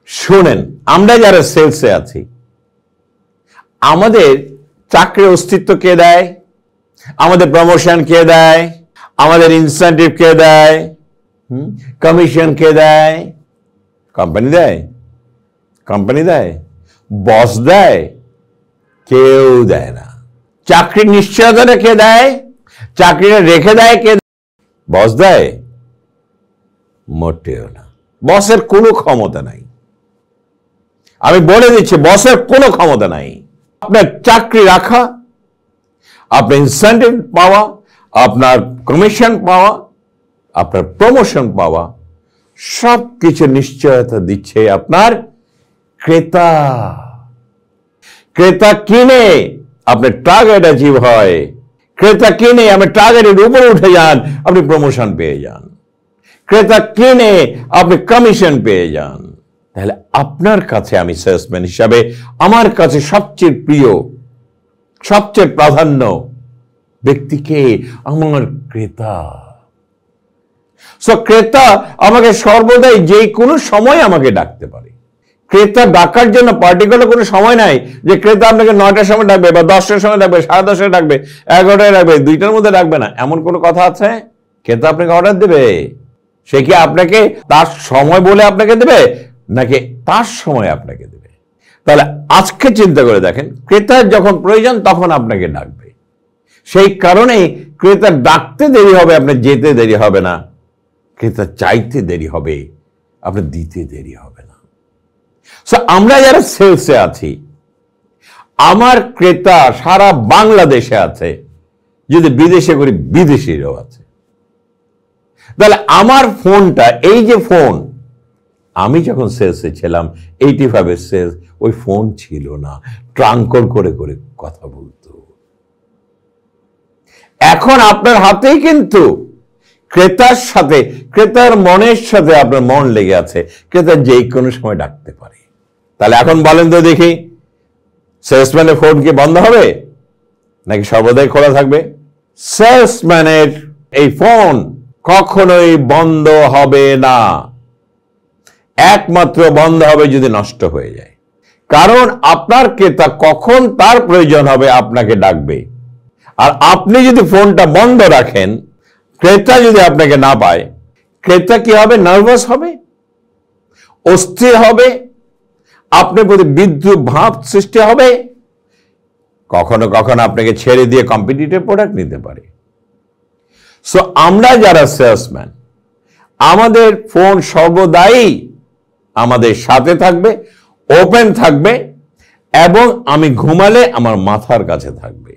শুনেন, আমরা যারা সেলসে আছি, আমাদের চাকরির অস্তিত্ব কে দেয়? আমাদের প্রমোশন কে দেয়? আমাদের ইনসেন্টিভ কে দেয়? কমিশন কে দেয়? কোম্পানি দেয়? কোম্পানি দেয়? বস দেয়? কেউ দেয় না। চাকরির নিশ্চয়তাটা কে দেয়? চাকরিটা রেখে দেয় কে? বস দেয়? মোটেও না। বসের কোনো ক্ষমতা নাই। আমি বলে দিচ্ছি, বসের কোনো ক্ষমতা নাই। আপনার চাকরি রাখা, আপনার ইনসেন্টিভ পাওয়া, আপনার কমিশন পাওয়া, আপনার প্রমোশন পাওয়া, সব কিছু নিশ্চয়তা দিচ্ছে আপনার ক্রেতা। ক্রেতা কিনে আপনার টার্গেট অ্যাচিভ হয়। ক্রেতা কিনে আপনি টার্গেটের উপরে উঠে যান, আপনি প্রমোশন পেয়ে যান। ক্রেতা কিনে আপনি কমিশন পেয়ে যান। তাহলে আপনার কাছে, আমি সেলসম্যান হিসাবে, আমার কাছে সবচেয়ে প্রিয়, সবচেয়ে প্রাধান্য ব্যক্তিকে আমার ক্রেতা। সো ক্রেতা আমাকে সর্বদাই যে কোনো সময় আমাকে ডাকতে পারে। ক্রেতা ডাকার জন্য পার্টিকুলার কোনো সময় নাই যে ক্রেতা আপনাকে 9টার সময় ডাকবে বা 10টার সময় ডাকবে, 10:30 ডাকবে, 11টায় ডাকবে, 2টার মধ্যে ডাকবে না, এমন কোনো কথা আছে? ক্রেতা আপনাকে অর্ডার দেবে। সে কি আপনাকে তার সময় বলে আপনাকে দেবে, নাকি তার সময় আপনাকে দেবে? তাহলে আজকে চিন্তা করে দেখেন, ক্রেতার যখন প্রয়োজন তখন আপনাকে ডাকবে। সেই কারণেই ক্রেতা ডাকতে দেরি হবে, আপনার যেতে দেরি হবে না। ক্রেতা চাইতে দেরি হবে, আপনার দিতে দেরি হবে না। সো আমরা যারা সেলসে আছি, আমার ক্রেতা সারা বাংলাদেশে আছে, যদি বিদেশে করি বিদেশিরাও আছে। তাহলে আমার ফোনটা, এই যে ফোন, আমি যখন সেলসে ছিলাম 85 সেলস, ওই ফোন ছিল না, ট্রাঙ্কল করে করে কথা বলতো। এখন আপনার হাতেই কিন্তু ক্রেতার সাথে, ক্রেতার মনের সাথে আপনার মন লেগে আছে। ক্রেতা যে কোনো সময় ডাকতে পারে। তাহলে এখন বলেন তো দেখি, সেলসম্যানের ফোন কি বন্ধ হবে নাকি সর্বদাই খোলা থাকবে? সেলসম্যানের এই ফোন কখনোই বন্ধ হবে না। একমাত্র বন্ধ হবে যদি নষ্ট হয়ে যায়। কারণ আপনার ক্রেতা কখন তার প্রয়োজন হবে আপনাকে ডাকবে। আর আপনি যদি ফোনটা বন্ধ রাখেন, ক্রেতা যদি আপনাকে না পায়, ক্রেতা কি হবে? নার্ভাস হবে, অস্থির হবে, আপনার প্রতি বিদ্রুপ ভাব সৃষ্টি হবে, কখনো কখনো আপনাকে ছেড়ে দিয়ে কম্পিটিটিভ প্রোডাক্ট নিতে পারে। সো আমরা যারা সেলসম্যান, আমাদের ফোন সর্বদাই আমাদের সাথে থাকবে, ওপেন থাকবে, এবং আমি ঘুমালে আমার মাথার কাছে থাকবে।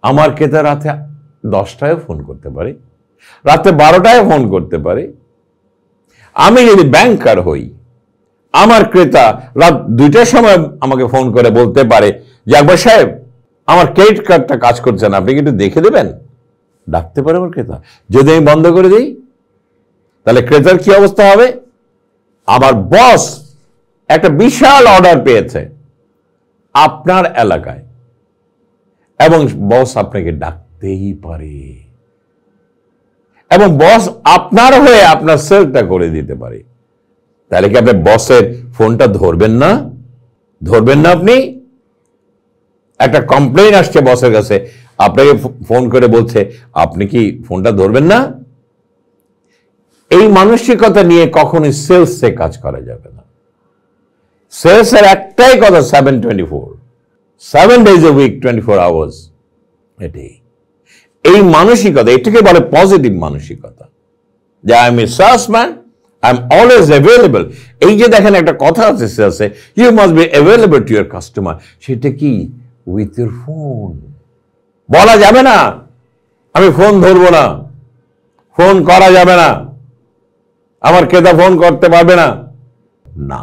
আমার ক্রেতা রাতে 10টায় ফোন করতে পারে, রাতে 12টায় ফোন করতে পারে। আমি যদি ব্যাংকার হই, আমার ক্রেতা রাত 2টার সময় আমাকে ফোন করে বলতে পারে যে আকবর সাহেব, আমার ক্রেডিট কার্ডটা কাজ করছে না, আপনি কি একটু দেখে দেবেন? ডাকতে পারে আমার ক্রেতা। যদি আমি বন্ধ করে দিই, তাহলে ক্রেতার কি অবস্থা হবে? আমার বস একটা বিশাল অর্ডার পেয়েছে আপনার এলাকায়, এবং বস আপনাকে ডাকতেই পারে, এবং বস আপনার হয়ে আপনার সেলটা করে দিতে পারে। তাহলে কি আপনি বসের ফোনটা ধরবেন না? ধরবেন না আপনি? একটা কমপ্লেইন আসছে বসের কাছে, আপনাকে ফোন করে বলছে, আপনি কি ফোনটা ধরবেন না? এই মানসিকতা নিয়ে কখনোই সেলসে কাজ করা যাবে না। সেলসের একটাই কথা, 7 days a week, 24 hours a day। এই মানসিকতা, এটাকে বলে পজিটিভ মানসিকতা, যে I am a salesman, I am always available. এই যে দেখেন একটা কথা আছে সেলসে, you must be available to your customer. সেটা কি? With your phone. বলা যাবে না আমি ফোন ধরবো না, ফোন করা যাবে না, আমার ক্রেতা ফোন করতে পারবে না। না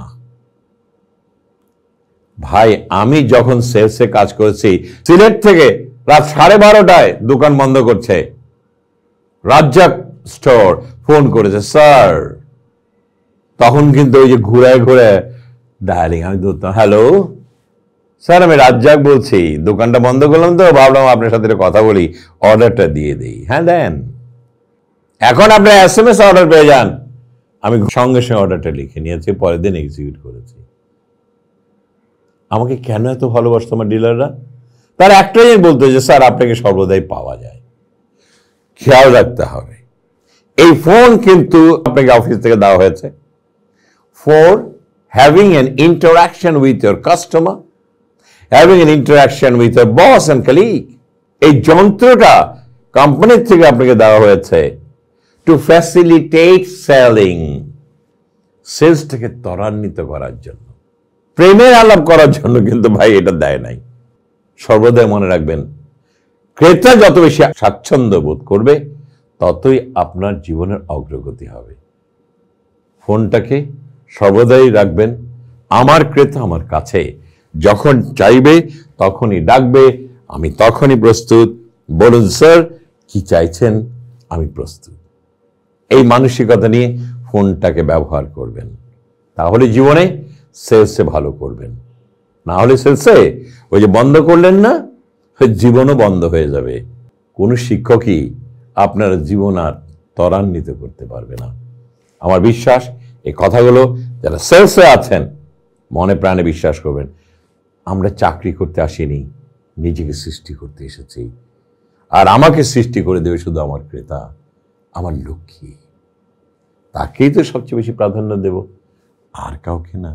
ভাই, আমি যখন সেলসে কাজ করেছি, সিলেট থেকে রাত 12:30টায় দোকান বন্ধ করছে, রাজ্জাক স্টোর ফোন করেছে, স্যার। তখন কিন্তু ওই যে ঘুরে ঘুরে ডায়ালিং, আমি ধরতাম, হ্যালো স্যার, আমি রাজ্জাক বলছি, দোকানটা বন্ধ করলাম তো ভাবলাম আপনার সাথে কথা বলি, অর্ডারটা দিয়ে দিই। হ্যাঁ দেন। এখন আপনি SMS অর্ডার পেয়ে যান, আমি সঙ্গে সঙ্গে অর্ডারটা লিখে নিয়েছি, পরের দিন এক্সিকিউট করেছি। আমাকে কেন এত ভালোবাসতো আমার ডিলাররা? তার একটাই বলতো যে স্যার আপনাকে সর্বদাই পাওয়া যায়, খেয়াল রাখতে হবে। এই ফোন কিন্তু আপনাকে অফিস থেকে দেওয়া হয়েছে for having N interaction with your customer, having N interaction with your boss and colleague. এই যন্ত্রটা কোম্পানির থেকে আপনাকে দেওয়া হয়েছে টু ফ্যাসিলিটেট সেলিং, সেলসটাকে ত্বরান্বিত করার জন্য, প্রেমের আলাপ করার জন্য কিন্তু ভাই এটা দেয় নাই। সর্বদাই মনে রাখবেন, ক্রেতা যত বেশি স্বাচ্ছন্দ্য বোধ করবে ততই আপনার জীবনের অগ্রগতি হবে। ফোনটাকে সর্বদাই রাখবেন, আমার ক্রেতা আমার কাছে যখন চাইবে তখনই ডাকবে, আমি তখনই প্রস্তুত, বলুন স্যার কি চাইছেন, আমি প্রস্তুত। এই মানসিকতা নিয়ে ফোনটাকে ব্যবহার করবেন, তাহলে জীবনে সেলসে ভালো করবেন। না হলে সেলসে ওই যে বন্ধ করলেন না, জীবনও বন্ধ হয়ে যাবে। কোনো শিক্ষকই আপনার জীবন আর ত্বরান্বিত করতে পারবে না। আমার বিশ্বাস এই কথাগুলো যারা সেলসে আছেন মনে প্রাণে বিশ্বাস করবেন। আমরা চাকরি করতে আসিনি, নিজেকে সৃষ্টি করতে এসেছি। আর আমাকে সৃষ্টি করে দেবে শুধু আমার ক্রেতা, আমার লক্ষ্মী। তাকেই তো সবচেয়ে বেশি প্রাধান্য দেব, আর কাউকে না।